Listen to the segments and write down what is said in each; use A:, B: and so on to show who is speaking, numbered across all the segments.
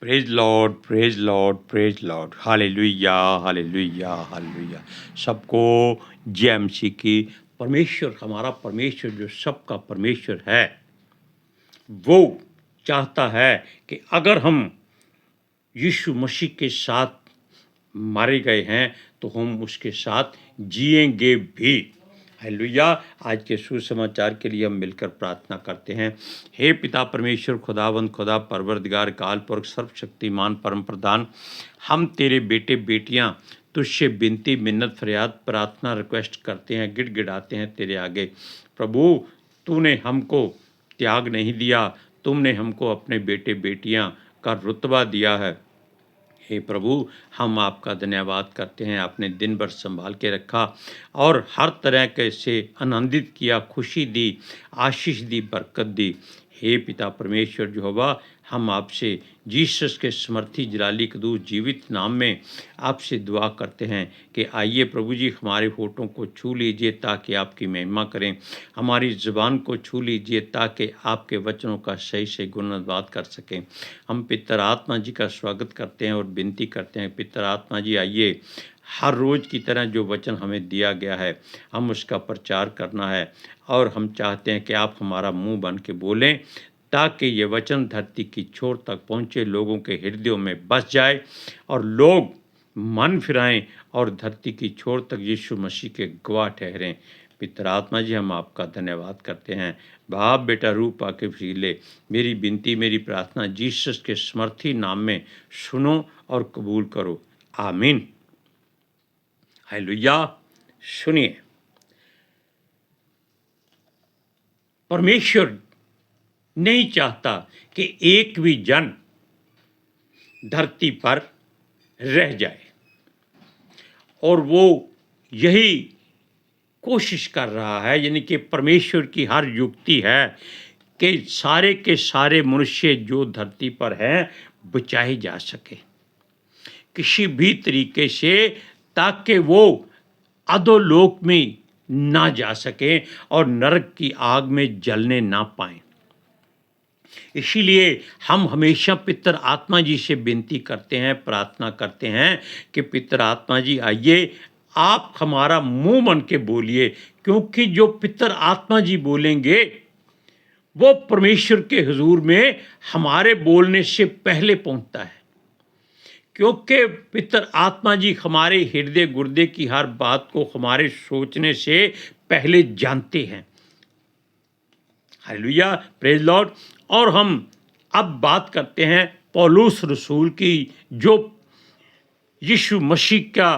A: Praise Lord, praise Lord, praise Lord. Hallelujah, hallelujah, hallelujah. सबको जय मसीह की। परमेश्वर, हमारा परमेश्वर जो सबका परमेश्वर है, वो चाहता है कि अगर हम यीशु मसीह के साथ मारे गए हैं तो हम उसके साथ जिएंगे भी। हालेलुया। आज के सुसमाचार के लिए हम मिलकर प्रार्थना करते हैं। हे पिता परमेश्वर, खुदावंद, खुदा परवरदिगार, काल पुरख, सर्वशक्तिमान, परम प्रधान, हम तेरे बेटे बेटियां तुझसे विनती, मिन्नत, फरियाद, प्रार्थना, रिक्वेस्ट करते हैं, गिड़गिड़ाते हैं तेरे आगे। प्रभु, तूने हमको त्याग नहीं दिया, तुमने हमको अपने बेटे बेटियां का रुतबा दिया है। हे प्रभु, हम आपका धन्यवाद करते हैं, आपने दिन भर संभाल के रखा और हर तरह के से आनंदित किया, खुशी दी, आशीष दी, बरकत दी। हे पिता परमेश्वर यहोवा, हम आपसे जीसस के समर्थी जलाली कदूस जीवित नाम में आपसे दुआ करते हैं कि आइए प्रभु जी, हमारे होठों को छू लीजिए ताकि आपकी महिमा करें, हमारी ज़ुबान को छू लीजिए ताकि आपके वचनों का सही से गुणगान कर सकें। हम पितर आत्मा जी का स्वागत करते हैं और विनती करते हैं, पितर आत्मा जी आइए, हर रोज़ की तरह जो वचन हमें दिया गया है हम उसका प्रचार करना है और हम चाहते हैं कि आप हमारा मुंह बन के बोलें ताकि ये वचन धरती की छोर तक पहुँचे, लोगों के हृदयों में बस जाए और लोग मन फिराएं और धरती की छोर तक यीशु मसीह के गवाह ठहरें। पितर आत्मा जी, हम आपका धन्यवाद करते हैं। बाप बेटा रूप आके फीले, मेरी विनती, मेरी प्रार्थना जीसस के समर्थी नाम में सुनो और कबूल करो। आमीन। हालेलुया। सुनिए, परमेश्वर नहीं चाहता कि एक भी जन धरती पर रह जाए और वो यही कोशिश कर रहा है, यानी कि परमेश्वर की हर युक्ति है कि सारे के सारे मनुष्य जो धरती पर हैं बचाए जा सके किसी भी तरीके से, ताकि वो अधोलोक में ना जा सके और नरक की आग में जलने ना पाए। इसीलिए हम हमेशा पितर आत्मा जी से विनती करते हैं, प्रार्थना करते हैं कि पितर आत्मा जी आइए, आप हमारा मुंह बन के बोलिए, क्योंकि जो पितर आत्मा जी बोलेंगे वो परमेश्वर के हुजूर में हमारे बोलने से पहले पहुंचता है, क्योंकि पितर आत्मा जी हमारे हृदय गुर्दे की हर बात को हमारे सोचने से पहले जानते हैं। Hallelujah, praise Lord. और हम अब बात करते हैं पौलुस रसूल की, जो यीशु मसीह का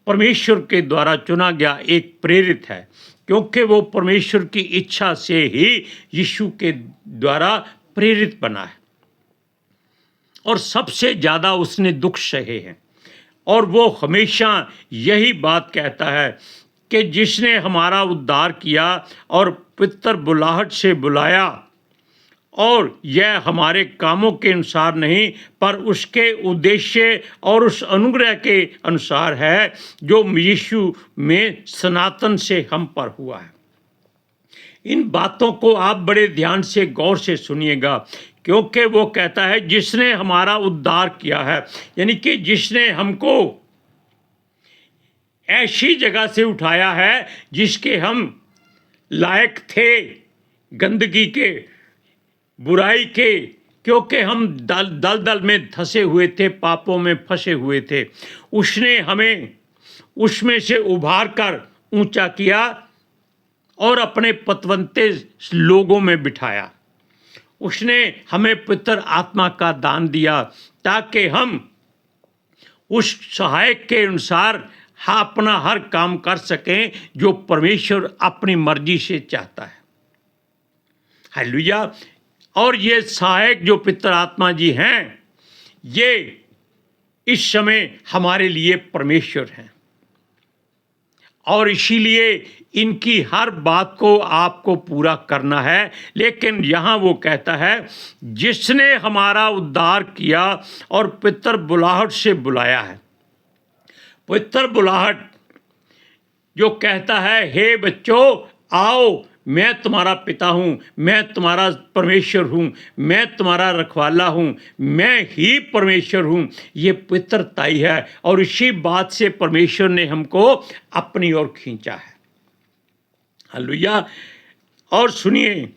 A: परमेश्वर के द्वारा चुना गया एक प्रेरित है, क्योंकि वो परमेश्वर की इच्छा से ही यीशु के द्वारा प्रेरित बना है और सबसे ज़्यादा उसने दुख सहे हैं। और वो हमेशा यही बात कहता है कि जिसने हमारा उद्धार किया और पितर बुलाहट से बुलाया, और यह हमारे कामों के अनुसार नहीं पर उसके उद्देश्य और उस अनुग्रह के अनुसार है जो यीशु में सनातन से हम पर हुआ है। इन बातों को आप बड़े ध्यान से गौर से सुनिएगा, क्योंकि वो कहता है जिसने हमारा उद्धार किया है, यानी कि जिसने हमको ऐसी जगह से उठाया है जिसके हम लायक थे, गंदगी के, बुराई के, क्योंकि हम दलदल में धंसे हुए थे, पापों में फंसे हुए थे। उसने हमें उसमें से उभार कर ऊंचा किया और अपने पतवंते लोगों में बिठाया। उसने हमें पितर आत्मा का दान दिया ताकि हम उस सहायक के अनुसार अपना हर काम कर सकें जो परमेश्वर अपनी मर्जी से चाहता है। हालेलुया। और ये सहायक जो पितर आत्मा जी हैं, ये इस समय हमारे लिए परमेश्वर हैं और इसीलिए इनकी हर बात को आपको पूरा करना है। लेकिन यहाँ वो कहता है जिसने हमारा उद्धार किया और पितर बुलाहट से बुलाया है। पितर बुलाहट जो कहता है, हे बच्चों आओ मैं तुम्हारा पिता हूँ, मैं तुम्हारा परमेश्वर हूँ, मैं तुम्हारा रखवाला हूँ, मैं ही परमेश्वर हूँ। ये पवित्रताई है और इसी बात से परमेश्वर ने हमको अपनी ओर खींचा है। हालेलुया। और सुनिए,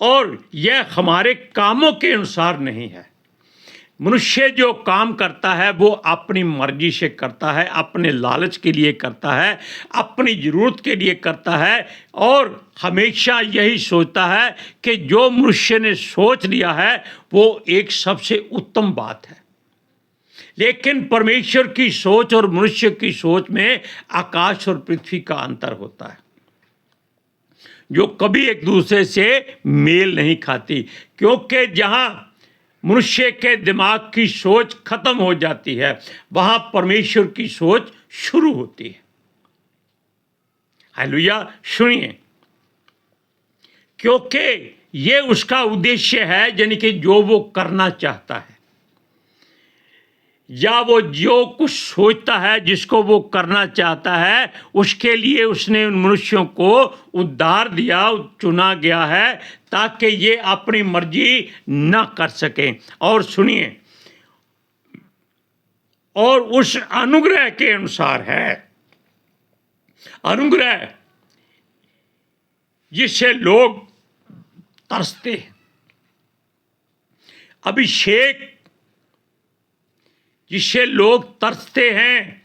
A: और यह हमारे कामों के अनुसार नहीं है। मनुष्य जो काम करता है वो अपनी मर्जी से करता है, अपने लालच के लिए करता है, अपनी ज़रूरत के लिए करता है, और हमेशा यही सोचता है कि जो मनुष्य ने सोच लिया है वो एक सबसे उत्तम बात है। लेकिन परमेश्वर की सोच और मनुष्य की सोच में आकाश और पृथ्वी का अंतर होता है, जो कभी एक दूसरे से मेल नहीं खाती, क्योंकि जहां मनुष्य के दिमाग की सोच खत्म हो जाती है वहां परमेश्वर की सोच शुरू होती है। हालेलुया। सुनिए, क्योंकि ये उसका उद्देश्य है, यानी कि जो वो करना चाहता है या वो जो कुछ सोचता है जिसको वो करना चाहता है, उसके लिए उसने उन मनुष्यों को उद्धार दिया, चुना गया है ताकि ये अपनी मर्जी न कर सकें। और सुनिए, और उस अनुग्रह के अनुसार है, अनुग्रह जिससे लोग तरसते हैं, अभिषेक जिससे लोग तरसते हैं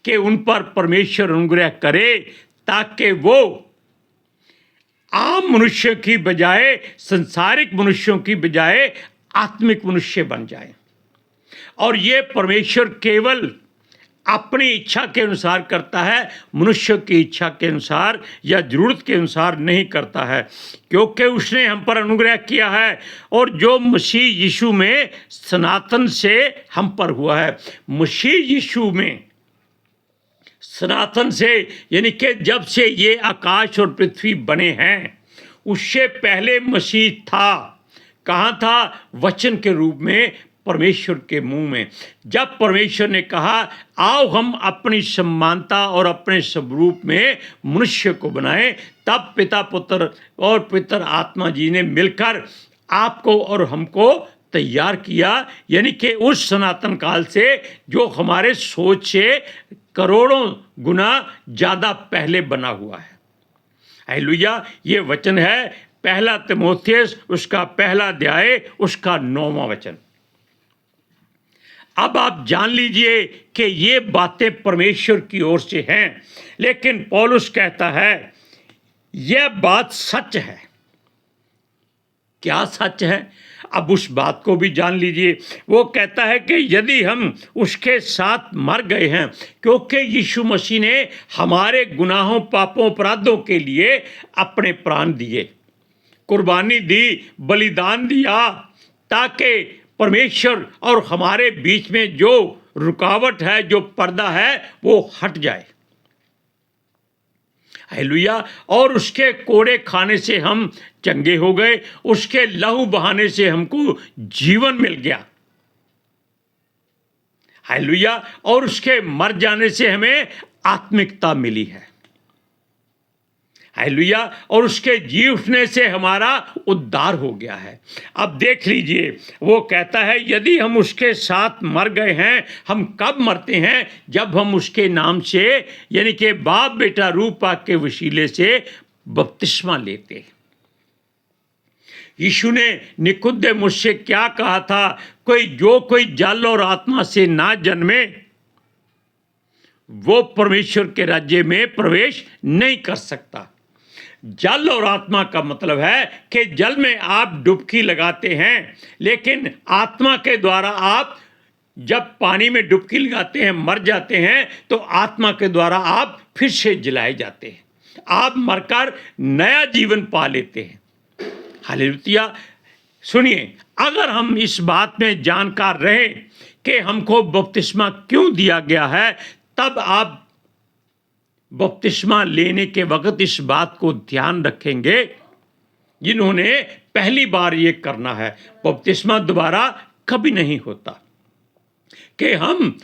A: कि उन पर परमेश्वर अनुग्रह करे ताकि वो आम मनुष्य की बजाय, संसारिक मनुष्यों की बजाय आत्मिक मनुष्य बन जाए। और ये परमेश्वर केवल अपनी इच्छा के अनुसार करता है, मनुष्य की इच्छा के अनुसार या जरूरत के अनुसार नहीं करता है, क्योंकि उसने हम पर अनुग्रह किया है और जो मसीह यीशु में सनातन से हम पर हुआ है। मसीह यीशु में सनातन से, यानी कि जब से ये आकाश और पृथ्वी बने हैं, उससे पहले मसीह था। कहाँ था? वचन के रूप में, परमेश्वर के मुंह में। जब परमेश्वर ने कहा आओ हम अपनी समानता और अपने स्वरूप में मनुष्य को बनाएं, तब पिता, पुत्र और पवित्र आत्मा जी ने मिलकर आपको और हमको तैयार किया, यानी कि उस सनातन काल से जो हमारे सोच से करोड़ों गुना ज़्यादा पहले बना हुआ है। हालेलुया। ये वचन है पहला तीमुथियुस उसका पहला अध्याय उसका 9वां वचन। अब आप जान लीजिए कि ये बातें परमेश्वर की ओर से हैं, लेकिन पौलुस कहता है यह बात सच है। क्या सच है? अब उस बात को भी जान लीजिए। वो कहता है कि यदि हम उसके साथ मर गए हैं, क्योंकि यीशु मसीह ने हमारे गुनाहों, पापों, अपराधों के लिए अपने प्राण दिए, कुर्बानी दी, बलिदान दिया, ताकि परमेश्वर और हमारे बीच में जो रुकावट है, जो पर्दा है, वो हट जाए। हालेलुया। और उसके कोड़े खाने से हम चंगे हो गए, उसके लहू बहाने से हमको जीवन मिल गया। हालेलुया। और उसके मर जाने से हमें आत्मिकता मिली है। हालेलुया। और उसके जी उठने से हमारा उद्धार हो गया है। अब देख लीजिए, वो कहता है यदि हम उसके साथ मर गए हैं, हम कब मरते हैं? जब हम उसके नाम से, यानी कि बाप बेटा रूपा के वसीले से बपतिस्मा लेते हैं। यीशु ने निकुदेमुस से क्या कहा था? कोई जल और आत्मा से ना जन्मे वो परमेश्वर के राज्य में प्रवेश नहीं कर सकता। जल और आत्मा का मतलब है कि जल में आप डुबकी लगाते हैं, लेकिन आत्मा के द्वारा आप जब पानी में डुबकी लगाते हैं, मर जाते हैं, तो आत्मा के द्वारा आप फिर से जिलाए जाते हैं, आप मरकर नया जीवन पा लेते हैं। हालेलुया। सुनिए, अगर हम इस बात में जानकार रहें कि हमको बपतिस्मा क्यों दिया गया है, तब आप बपतिस्मा लेने के वक्त इस बात को ध्यान रखेंगे। जिन्होंने पहली बार ये करना है, बपतिस्मा दोबारा कभी नहीं होता, कि हम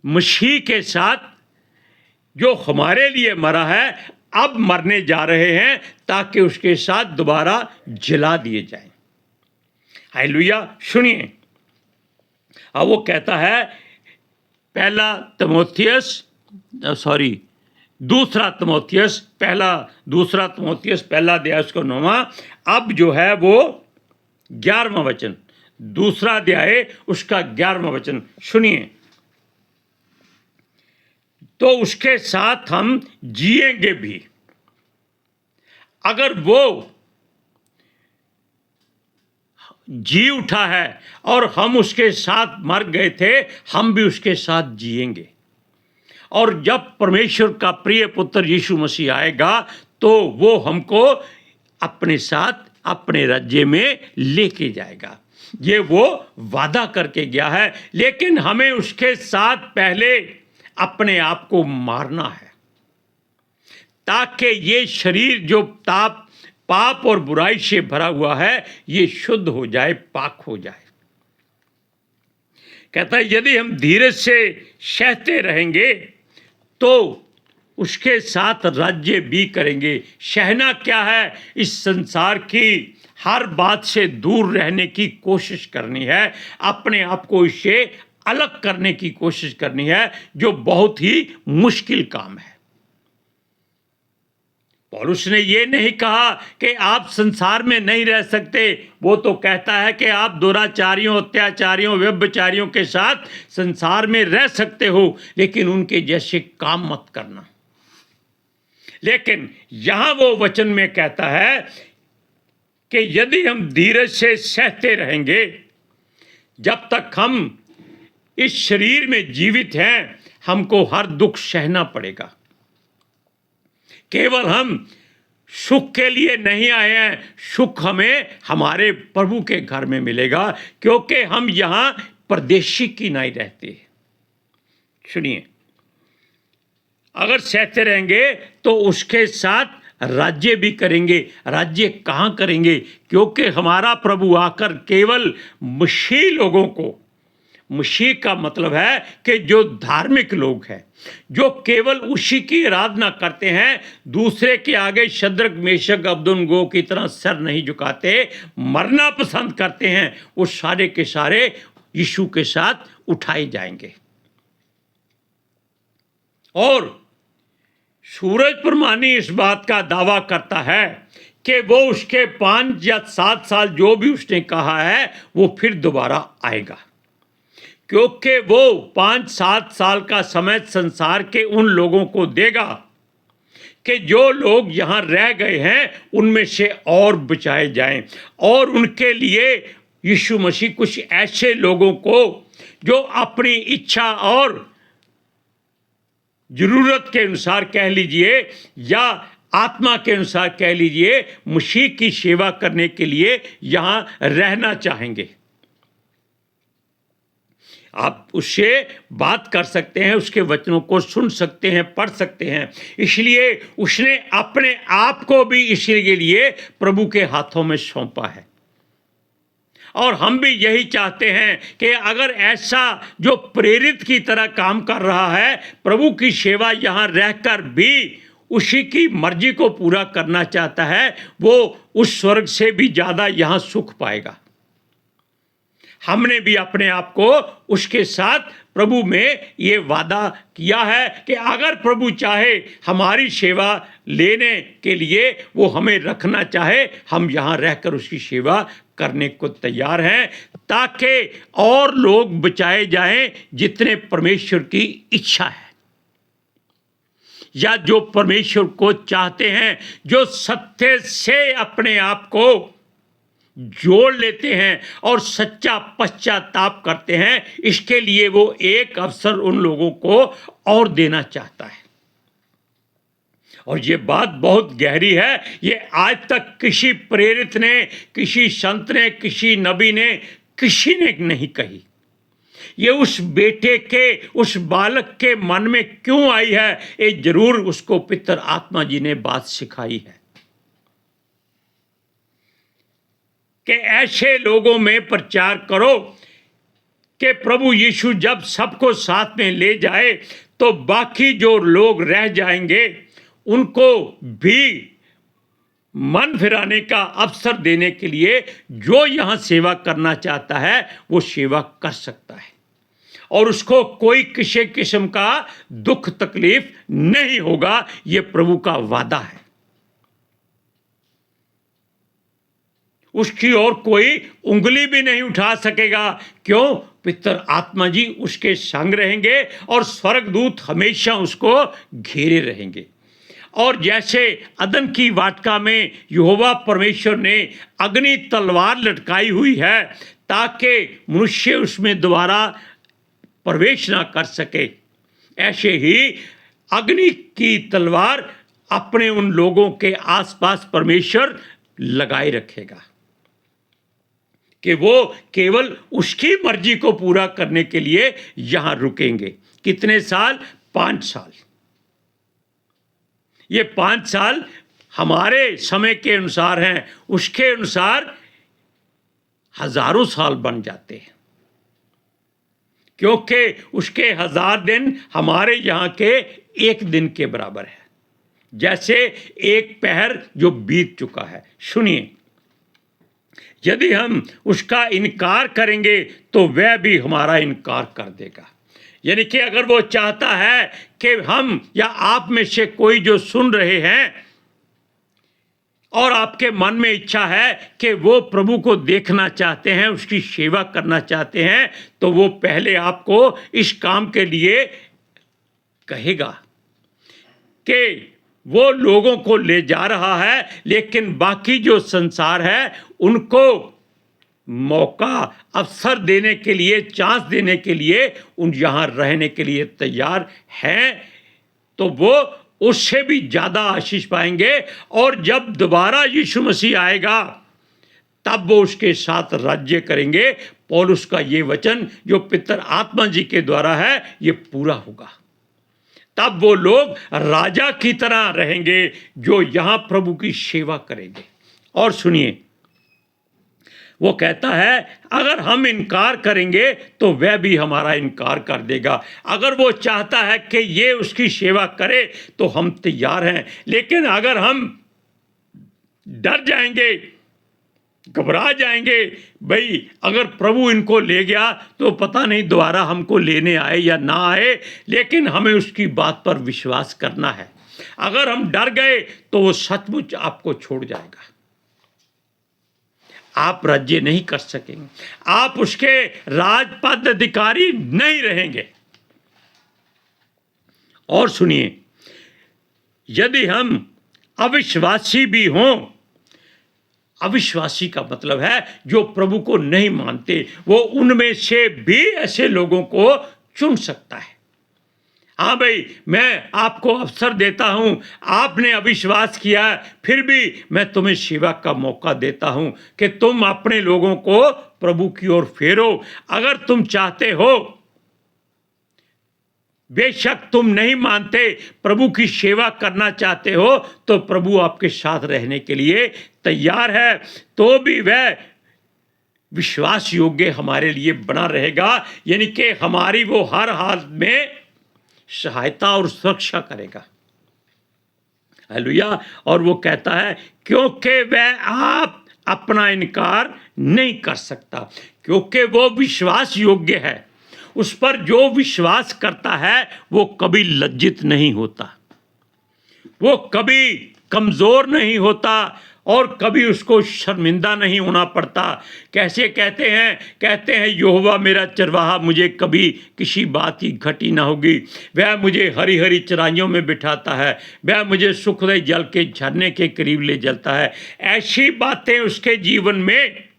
A: मसीह के साथ जो हमारे लिए मरा है अब मरने जा रहे हैं ताकि उसके साथ दोबारा जला दिए जाएं। हालेलुया। सुनिए, अब वो कहता है दूसरा तिमोथियस पहला अध्याय उसको 9वां, अब जो है वो 11वां वचन, दूसरा अध्याय उसका 11वां वचन सुनिए। तो उसके साथ हम जिएंगे भी। अगर वो जी उठा है और हम उसके साथ मर गए थे, हम भी उसके साथ जिएंगे। और जब परमेश्वर का प्रिय पुत्र यीशु मसीह आएगा तो वो हमको अपने साथ अपने राज्य में लेके जाएगा। ये वो वादा करके गया है, लेकिन हमें उसके साथ पहले अपने आप को मारना है, ताकि ये शरीर जो पाप और बुराई से भरा हुआ है, ये शुद्ध हो जाए, पाक हो जाए। कहता है यदि हम धीरज से सहते रहेंगे तो उसके साथ राज्य भी करेंगे। सहना क्या है? इस संसार की हर बात से दूर रहने की कोशिश करनी है, अपने आप को इससे अलग करने की कोशिश करनी है, जो बहुत ही मुश्किल काम है। पौलुस ने ये नहीं कहा कि आप संसार में नहीं रह सकते, वो तो कहता है कि आप दुराचारियों, अत्याचारियों, व्यभिचारियों के साथ संसार में रह सकते हो, लेकिन उनके जैसे काम मत करना। लेकिन यहां वो वचन में कहता है कि यदि हम धीरज से सहते रहेंगे, जब तक हम इस शरीर में जीवित हैं, हमको हर दुख सहना पड़ेगा। केवल हम सुख के लिए नहीं आए हैं, सुख हमें हमारे प्रभु के घर में मिलेगा, क्योंकि हम यहां परदेशी की नहीं रहते। सुनिए, अगर सहते रहेंगे तो उसके साथ राज्य भी करेंगे। राज्य कहां करेंगे? क्योंकि हमारा प्रभु आकर केवल मसीह लोगों को, मसीह का मतलब है कि जो धार्मिक लोग हैं, जो केवल उसी की आराधना करते हैं, दूसरे के आगे शद्रक, मेशक, अबदोनगो की तरह सर नहीं झुकाते, मरना पसंद करते हैं, वो सारे के सारे यीशु के साथ उठाए जाएंगे। और सूरज प्रमाणी इस बात का दावा करता है कि वो उसके 5 या 7 साल जो भी उसने कहा है, वो फिर दोबारा आएगा, क्योंकि वो 5-7 साल का समय संसार के उन लोगों को देगा कि जो लोग यहाँ रह गए हैं उनमें से और बचाए जाएं, और उनके लिए यीशु मसीह कुछ ऐसे लोगों को जो अपनी इच्छा और जरूरत के अनुसार कह लीजिए या आत्मा के अनुसार कह लीजिए, मसीह की सेवा करने के लिए यहाँ रहना चाहेंगे। आप उससे बात कर सकते हैं, उसके वचनों को सुन सकते हैं, पढ़ सकते हैं। इसलिए उसने अपने आप को भी इसके लिए प्रभु के हाथों में सौंपा है। और हम भी यही चाहते हैं कि अगर ऐसा जो प्रेरित की तरह काम कर रहा है, प्रभु की सेवा यहाँ रहकर भी उसी की मर्जी को पूरा करना चाहता है, वो उस स्वर्ग से भी ज़्यादा यहाँ सुख पाएगा। हमने भी अपने आप को उसके साथ प्रभु में ये वादा किया है कि अगर प्रभु चाहे हमारी सेवा लेने के लिए, वो हमें रखना चाहे, हम यहाँ रहकर उसकी सेवा करने को तैयार हैं, ताकि और लोग बचाए जाएं जितने परमेश्वर की इच्छा है, या जो परमेश्वर को चाहते हैं, जो सत्य से अपने आप को जोड़ लेते हैं और सच्चा पश्चाताप करते हैं। इसके लिए वो एक अवसर उन लोगों को और देना चाहता है। और ये बात बहुत गहरी है, ये आज तक किसी प्रेरित ने, किसी संत ने, किसी नबी ने, किसी ने नहीं कही। ये उस बेटे के, उस बालक के मन में क्यों आई है? ये जरूर उसको पितर आत्मा जी ने बात सिखाई है कि ऐसे लोगों में प्रचार करो कि प्रभु यीशु जब सबको साथ में ले जाए तो बाकी जो लोग रह जाएंगे उनको भी मन फिराने का अवसर देने के लिए जो यहाँ सेवा करना चाहता है वो सेवा कर सकता है, और उसको कोई किसी किस्म का दुख तकलीफ नहीं होगा। ये प्रभु का वादा है। उसकी ओर कोई उंगली भी नहीं उठा सकेगा। क्यों? पितर आत्मा जी उसके संग रहेंगे और स्वर्गदूत हमेशा उसको घेरे रहेंगे। और जैसे अदन की वाटिका में यहोवा परमेश्वर ने अग्नि तलवार लटकाई हुई है ताकि मनुष्य उसमें दोबारा प्रवेश ना कर सके, ऐसे ही अग्नि की तलवार अपने उन लोगों के आसपास परमेश्वर लगाए रखेगा कि वो केवल उसकी मर्जी को पूरा करने के लिए यहां रुकेंगे। कितने साल? 5 साल। ये 5 साल हमारे समय के अनुसार हैं, उसके अनुसार हजारों साल बन जाते हैं, क्योंकि उसके 1000 दिन हमारे यहाँ के एक दिन के बराबर है, जैसे एक पहर जो बीत चुका है। सुनिए, यदि हम उसका इनकार करेंगे तो वह भी हमारा इनकार कर देगा। यानी कि अगर वो चाहता है कि हम या आप में से कोई जो सुन रहे हैं और आपके मन में इच्छा है कि वो प्रभु को देखना चाहते हैं, उसकी सेवा करना चाहते हैं, तो वो पहले आपको इस काम के लिए कहेगा कि वो लोगों को ले जा रहा है, लेकिन बाकी जो संसार है उनको मौका अवसर देने के लिए, चांस देने के लिए, उन यहाँ रहने के लिए तैयार हैं, तो वो उससे भी ज़्यादा आशीष पाएंगे। और जब दोबारा यीशु मसीह आएगा तब वो उसके साथ राज्य करेंगे। पौलुस का ये वचन जो पितर आत्मा जी के द्वारा है ये पूरा होगा। तब वो लोग राजा की तरह रहेंगे जो यहाँ प्रभु की सेवा करेंगे। और सुनिए, वो कहता है अगर हम इनकार करेंगे तो वह भी हमारा इनकार कर देगा। अगर वो चाहता है कि ये उसकी सेवा करे तो हम तैयार हैं, लेकिन अगर हम डर जाएंगे, घबरा जाएंगे, भाई अगर प्रभु इनको ले गया तो पता नहीं दोबारा हमको लेने आए या ना आए, लेकिन हमें उसकी बात पर विश्वास करना है। अगर हम डर गए तो वो सचमुच आपको छोड़ जाएगा, आप राज्य नहीं कर सकेंगे, आप उसके राजपद अधिकारी नहीं रहेंगे। और सुनिए, यदि हम अविश्वासी भी हों, अविश्वासी का मतलब है जो प्रभु को नहीं मानते, वो उनमें से भी ऐसे लोगों को चुन सकता है। हाँ भाई, मैं आपको अवसर देता हूं, आपने अविश्वास किया, फिर भी मैं तुम्हें सेवा का मौका देता हूं कि तुम अपने लोगों को प्रभु की ओर फेरो। अगर तुम चाहते हो, बेशक तुम नहीं मानते, प्रभु की सेवा करना चाहते हो, तो प्रभु आपके साथ रहने के लिए तैयार है, तो भी वह विश्वास योग्य हमारे लिए बना रहेगा। यानी कि हमारी वो हर हाल में सहायता और सुरक्षा करेगा। हालेलुया। और वो कहता है क्योंकि वह आप अपना इनकार नहीं कर सकता, क्योंकि वो विश्वास योग्य है। उस पर जो विश्वास करता है वो कभी लज्जित नहीं होता, वो कभी कमजोर नहीं होता और कभी उसको शर्मिंदा नहीं होना पड़ता। कैसे कहते हैं यहोवा मेरा चरवाहा, मुझे कभी किसी बात की घटी ना होगी। वह मुझे हरी हरी चराइयों में बिठाता है, वह मुझे सुखदायी जल के झरने के करीब ले चलता है। ऐसी बातें उसके जीवन में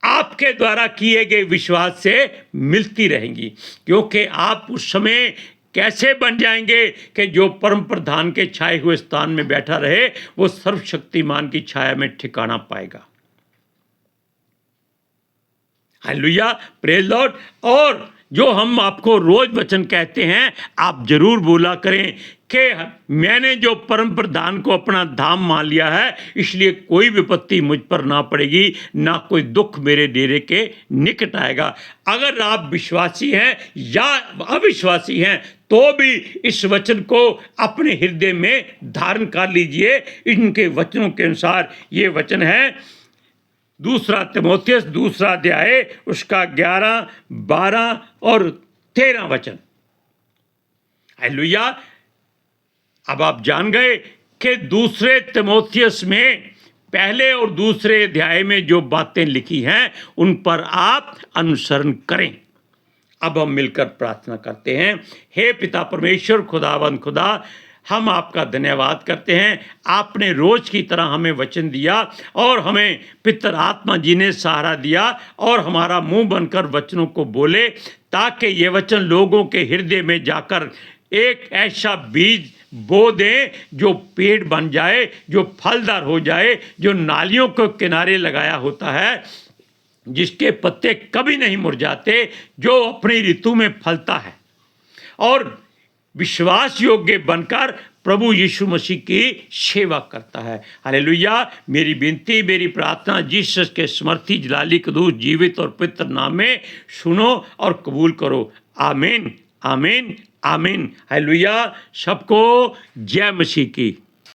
A: आपके द्वारा किए गए विश्वास से मिलती रहेंगी, क्योंकि आप उस समय कैसे बन जाएंगे कि जो परम प्रधान के छाए हुए स्थान में बैठा रहे वो सर्वशक्तिमान की छाया में ठिकाना पाएगा। Hallelujah, praise Lord. और जो हम आपको रोज वचन कहते हैं, आप जरूर बोला करें कि मैंने जो परम प्रधान को अपना धाम मान लिया है, इसलिए कोई विपत्ति मुझ पर ना पड़ेगी, ना कोई दुख मेरे डेरे के निकट आएगा। अगर आप विश्वासी हैं या अविश्वासी हैं तो भी इस वचन को अपने हृदय में धारण कर लीजिए। इनके वचनों के अनुसार ये वचन है, दूसरा तीमुथियुस दूसरा अध्याय उसका 11, 12 और 13 वचन। हालेलुया। अब आप जान गए कि दूसरे तीमुथियुस में पहले और दूसरे अध्याय में जो बातें लिखी हैं उन पर आप अनुसरण करें। अब हम मिलकर प्रार्थना करते हैं। हे पिता परमेश्वर खुदावंद खुदा, हम आपका धन्यवाद करते हैं, आपने रोज की तरह हमें वचन दिया और हमें पितर आत्मा जी ने सहारा दिया और हमारा मुंह बनकर वचनों को बोले, ताकि ये वचन लोगों के हृदय में जाकर एक ऐसा बीज बो दें जो पेड़ बन जाए, जो फलदार हो जाए, जो नालियों के किनारे लगाया होता है, जिसके पत्ते कभी नहीं मुरझाते, जो अपनी ऋतु में फलता है और विश्वास योग्य बनकर प्रभु यीशु मसीह की सेवा करता है। हालेलुया। मेरी विनती, मेरी प्रार्थना जीसस के समर्थी जलाली कदूस जीवित और पवित्र नाम में सुनो और कबूल करो। आमीन, आमीन, आमीन। हालेलुया। सबको जय मसीह की।